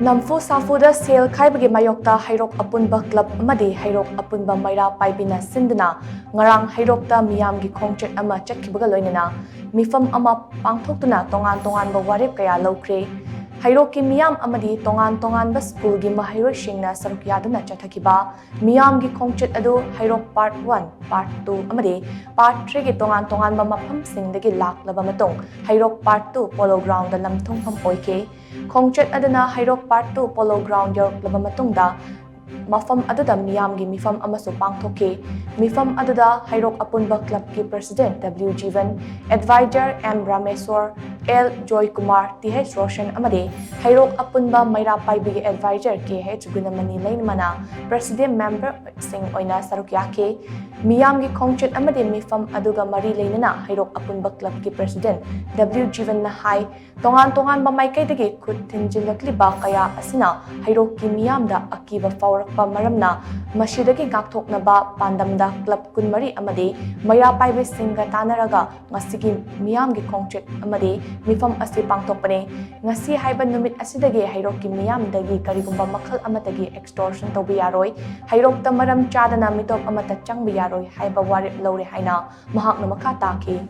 Namphu shaphuda shel Khaibagi Mayokta Heirok Apunba Club amadi Heirok Apunba Meira Paibi na shinduna ngarang Heirokta meeyamgi khongchat ama chatkhibaga loinana meepham ama pangthoktuna Tongan Tonganba Warep kaya Loukhre Heirok meeyam amadi Tongan Tonganba school gi mahairosingna saruk yaduna chatkhiba meeyamgi khongchat adu Heirok part 1 part 2 amadi part 3 gi Tongan Tonganba meepham singdagi laklaba matong Heirok part 2 polo ground da lamthongpham oike khongchat adana Heirok part 2 polo ground yorklaba matungda mafam aduda meeyamgi meepham amasu pangthoke meepham aduda Heirok Apunba Club ki president W Jivan advisor M Rameswar L Joy Kumar TH Roshan amadi Heirok Apunba Meira Paibi ki advisor KH Gunamani Lainmana president member sing oina sarukyake meeyamgi khongchat amadi meepham aduga mari lainana Heirok Apunba Club ki president W Jivan na hai Tongan Tonganba Maikai khut thinjilakliba kaya asina Heirok ki meeyamda akiba faurakpa maramna masidagi gakthoknaba pandamda club kunmari amadi Meira Paibi singa tanaraga ngasigi meeyamgi khongchat amadi meepham asi pangthokpane ngasi haiba numit asidagi Heirok ki meeyamdagi karigumba makhal amatagi extortion tawbi yaroi Heirok ta maram chadana mitop amata changbi yaroi haiba warep lore haina mahakna makha taki